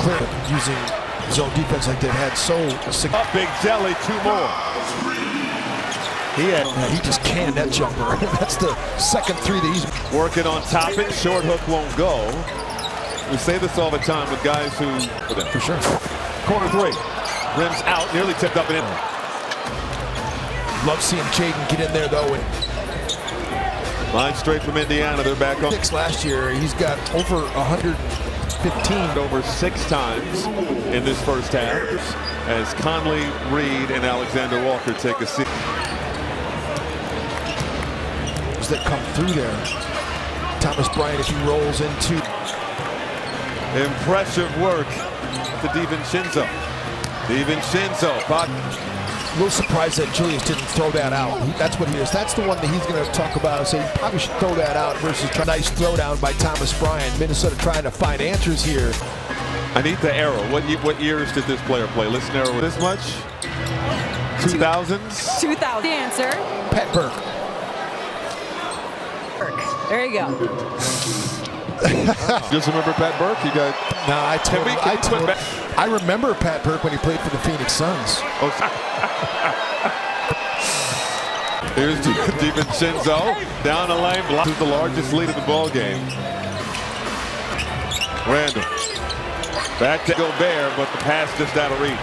clear using zone defense like they've had so. Up big jelly, 2 more. He just canned that jumper. That's the second 3 that he's working on top it. Short hook won't go. We say this all the time with guys who. For sure. Corner 3. Rims out, nearly tipped up and in. Love seeing Jaden get in there though. Line straight from Indiana. They're back on. 6 last year. He's got over 115. Over 6 times in this first half as Conley, Reed, and Alexander Walker take a seat. That come through there. Thomas Bryant, if he rolls into. Impressive work to DiVincenzo. A little surprised that Julius didn't throw that out. That's what he is. That's the one that he's going to talk about and say he probably should throw that out versus a nice throwdown by Thomas Bryant. Minnesota trying to find answers here. I need the arrow. What years did this player play? Let's narrow this much. 2000s? 2000. Answer. Pat Burke. There you go. Just remember Pat Burke? You got. No, I remember Pat Burke when he played for the Phoenix Suns. Oh, here's DiVincenzo down the lane. This is the largest lead of the ball game. Randall back to Gobert, but the pass just out of reach.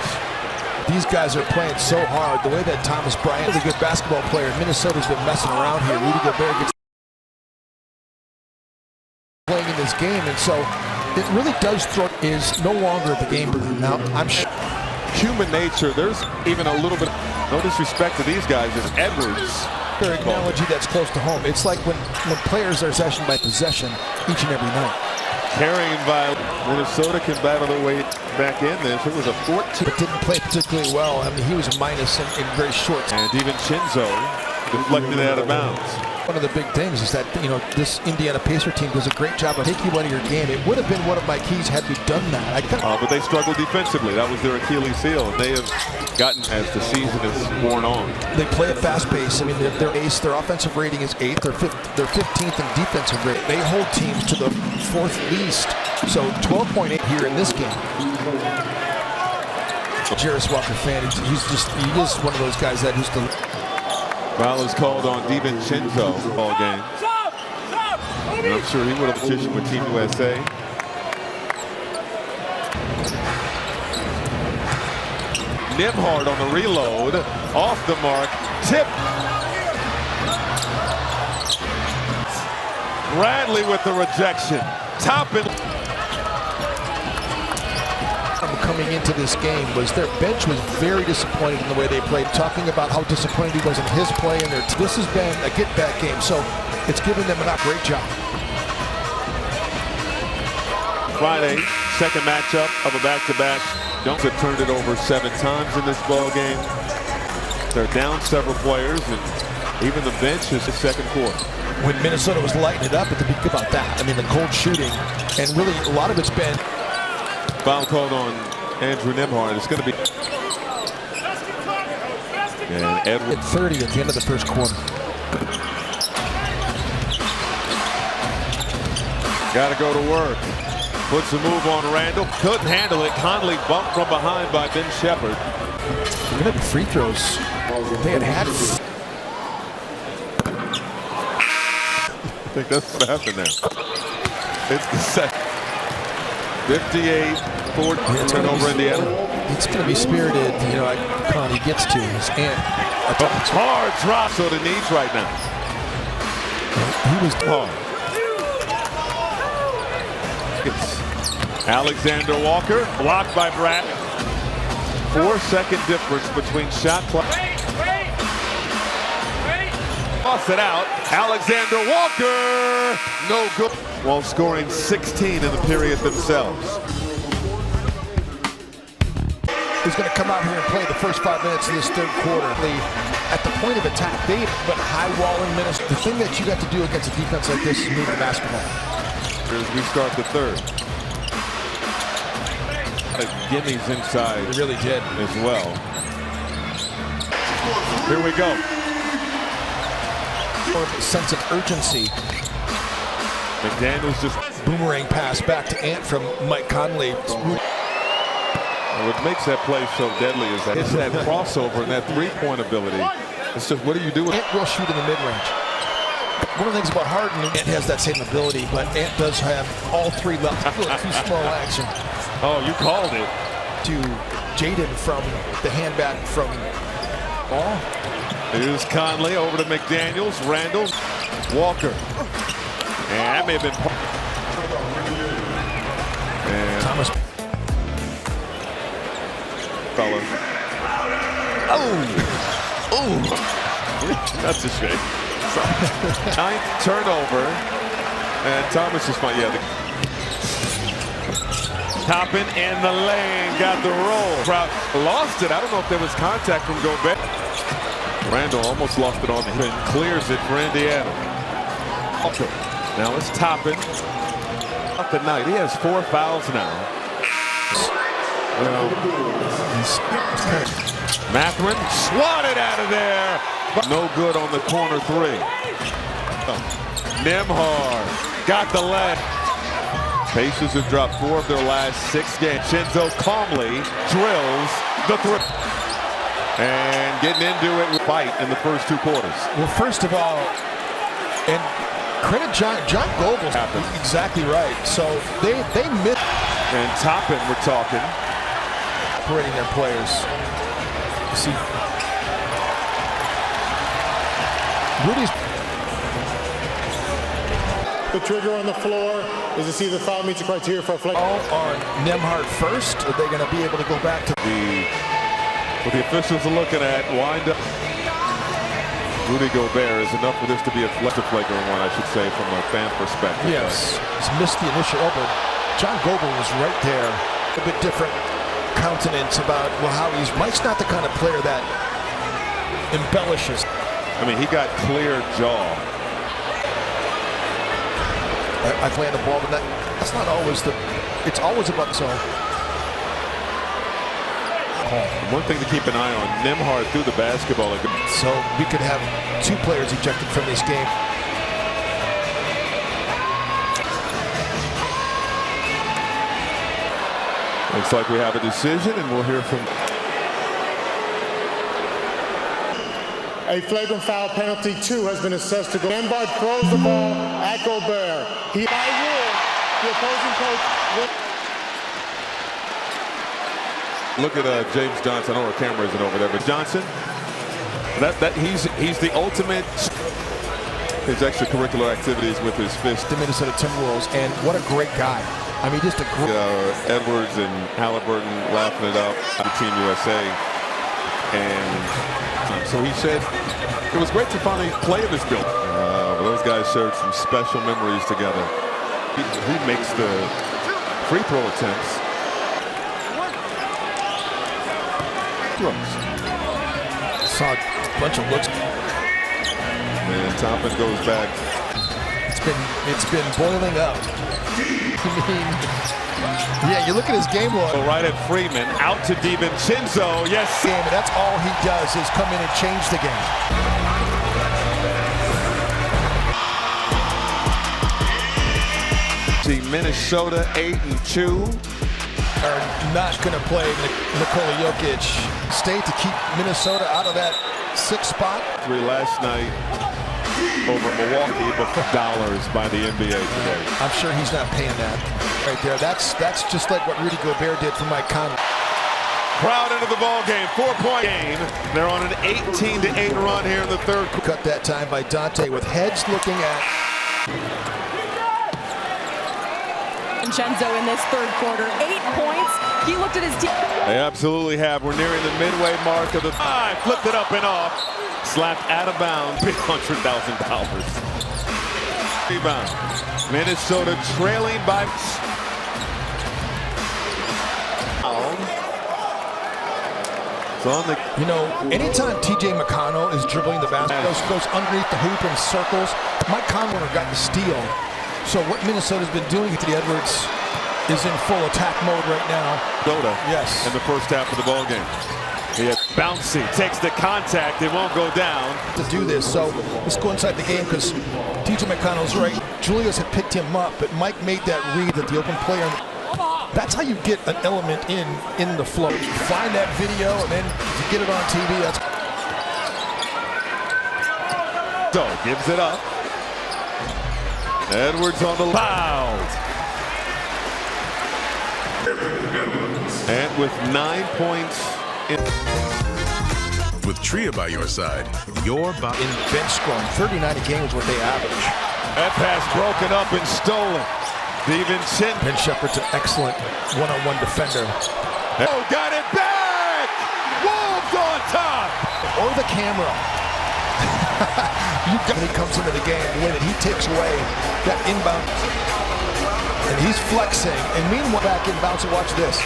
These guys are playing so hard. The way that Thomas Bryant is a good basketball player. Minnesota's been messing around here. Rudy Gobert gets playing in this game, and so it really does is no longer the game. Now I'm sure human nature. There's even a little bit. No disrespect to these guys. Is Edwards? Their analogy that's close to home. It's like when players are possession by possession each and every night. Carrying by Minnesota can battle their way back in this. It was a 14. But didn't play particularly well. I mean, he was a minus in very short. And DiVincenzo deflected it out of bounds. One of the big things is that, you know, this Indiana Pacer team does a great job of taking you out of your game. It would have been one of my keys had we done that. But they struggled defensively. That was their Achilles heel. And they have gotten, as the season has worn on. They play at fast pace. I mean, their ace, their offensive rating is 8th. They're 15th in defensive rating. They hold teams to the 4th least. So 12.8 here in this game. Jarris Walker fan, he is one of those guys that used to. Foul is called on DiVincenzo all game. I'm sure he would have petitioned with Team USA. Nembhard on the reload, off the mark, tip. Bradley with the rejection. Toppin. Coming into this game was their bench was very disappointed in the way they played, talking about how disappointed he was in his play, and this has been a get-back game, so it's given them a great job. Friday, second matchup of a back-to-back. Don't have turned it over 7 times in this ball game. They're down several players, and even the bench is the second quarter. When Minnesota was lighting it up, at the think about that. I mean, the cold shooting, and really a lot of it's been. Foul called on Andrew Nembhard. It's going to be. And Edward. At 30 at the end of the first quarter. Got to go to work. Puts a move on Randall. Couldn't handle it. Conley bumped from behind by Ben Shepherd. They're going to be free throws. They had it. I think that's what happened there. It's the second. 58-40 turnover Indiana. It's going to be spirited, you know, like Connie gets to his aunt. Hard drop to the knees right now. He was hard. It's Alexander Walker blocked by Brad. 4-second difference between shot clock. Toss it out. Alexander Walker, no good. While scoring 16 in the period themselves. He's going to come out here and play the first 5 minutes of this third quarter. At the point of attack, but high walling minutes. The thing that you got to do against a defense like this is move the basketball. As we start the third. Gimme's inside. He really did. As well. Here we go. More of a sense of urgency. McDaniels just boomerang pass back to Ant from Mike Conley. What makes that play so deadly is that it's that crossover and that three-point ability. It's just, what do you do with Ant will shoot in the mid-range. One of the things about Harden, Ant has that same ability, but Ant does have all three levels. Too small action. Oh, you called it. To Jaden from the handback from Ball. Here's Conley over to McDaniels, Randall, Walker. And that may have been. And Thomas. Fellow. Oh! That's a shame. Ninth turnover. And Thomas is fine. Yeah. Toppin in the lane. Got the roll. Crowd lost it. I don't know if there was contact from Gobert. Randall almost lost it on the hit. Clears it for Indiana. Now it's Toppin. Up the night. He has 4 fouls now. Well, Mathurin swatted out of there. No good on the corner three. Nembhard got the leg. Pacers have dropped 4 of their last 6 games. Shinzo calmly drills the three. And getting into it with fight in the first 2 quarters. Well, first of all, and credit John Goebel. Exactly right. So they missed. And Toppin, we're talking. Operating their players. See, Rudy's. The trigger on the floor is to see the foul meets the criteria for a flag. All on Nembhard first. Are they going to be able to go back to what the officials are looking at? Wind up. Rudy Gobert is enough for this to be a flagrant one, I should say, from a fan perspective. Yes, he's missed the initial open. John Goebel was right there. A bit different countenance about how he's. Mike's not the kind of player that embellishes. I mean, he got clear jaw. I play on the ball, but that's not always the. It's always about so. One thing to keep an eye on: Nembhard threw the basketball. So we could have 2 players ejected from this game. Looks like we have a decision, and we'll hear from. A flagrant foul penalty 2 has been assessed to go. Nembhard throws the ball at Gobert. He, by rule, the opposing coach will. Look at James Johnson. I know our camera isn't over there, but Johnson, he's the ultimate. His extracurricular activities with his fist. The Minnesota Timberwolves, and what a great guy. I mean, just a great. Edwards and Halliburton laughing it up on Team USA. And so he said it was great to finally play in this building. Those guys shared some special memories together. He makes the free throw attempts. Saw a bunch of looks. And Toppin goes back. It's been boiling up. Yeah, you look at his game log. Right at Freeman, out to DiVincenzo. Yes. And that's all he does is come in and change the game. See Minnesota 8-2. Are not going to play Nikola Jokic. Stay to keep Minnesota out of that 6th spot. Last night over Milwaukee, but dollars by the NBA today. I'm sure he's not paying that right there. That's just like what Rudy Gobert did for Mike Conley. Crowd into the ball game, 4-point game. They're on an 18-8 run here in the 3rd. Cut that time by Dante with heads looking at. Vincenzo in this 3rd quarter, 8 points. He looked at his team. They absolutely have. We're nearing the midway mark of the 5. Flipped it up and off. Slapped out of bounds. $300,000. Rebound. Minnesota trailing by. So on the. You know, anytime TJ McConnell is dribbling the basketball, goes underneath the hoop and circles. Mike Conley got the steal. So what Minnesota's been doing to the Edwards is in full attack mode right now. Yes. In the first half of the ball game. He had bouncy, takes the contact, it won't go down. To do this, so let's go inside the game because TJ McConnell's right. Julius had picked him up, but Mike made that read that the open player. That's how you get an element in the flow. You find that video and then you get it on TV. That's so gives it up. Edwards on the fouled. And with 9 points in. With Tria by your side, your in bench scoring. 39 a game is what they average. That pass broken up and stolen. DiVincenzo. Ben Shepherd's an excellent one-on-one defender. Oh, got it back! Wolves on top! Or the camera. When he comes into the game, the way that he takes away that inbound. And he's flexing. And meanwhile, back inbounds, and watch this.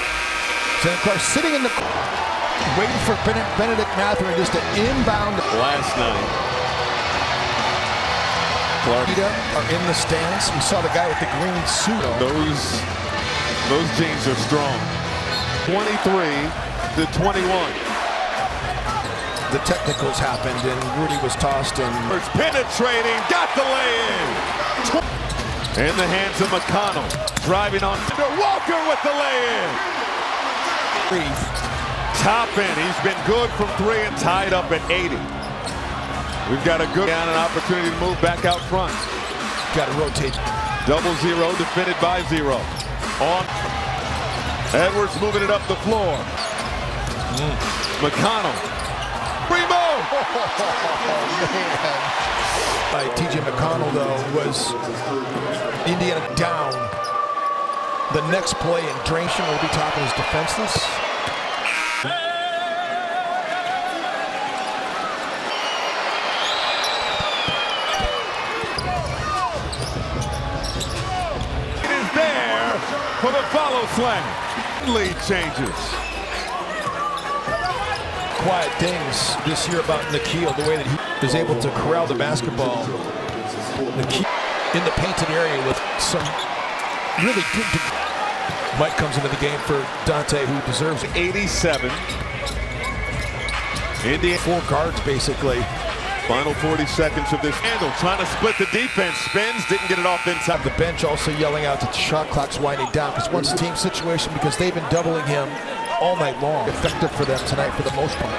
St. Clair sitting in the waiting for Benedict Mathurin just to inbound. Last night. Clark are in the stands. We saw the guy with the green suit on. Those jeans are strong. 23-21. The technicals happened and Rudy was tossed and penetrating, got the lay-in. In the hands of McConnell, driving on Walker with the lay-in. Top end, he's been good from 3 and tied up at 80. We've got a good down an opportunity to move back out front. Got to rotate. 0-0 defended by 0. On Edwards moving it up the floor. McConnell. Primo! By TJ McConnell, though, was Indiana down. The next play, and Drainsham will be talking is defenseless. It is there for the follow slam. Lead changes. Quiet things this year about Nikhil, the way that he is able to corral the basketball. Nikhil in the painted area with some really good. Mike comes into the game for Dante, who deserves 87. Indiana 4 guards basically. Final 40 seconds of this handle, trying to split the defense. Spins, didn't get it off inside. The bench also yelling out that the shot clock's winding down because once team situation, because they've been doubling him all night long. Effective for them tonight for the most part.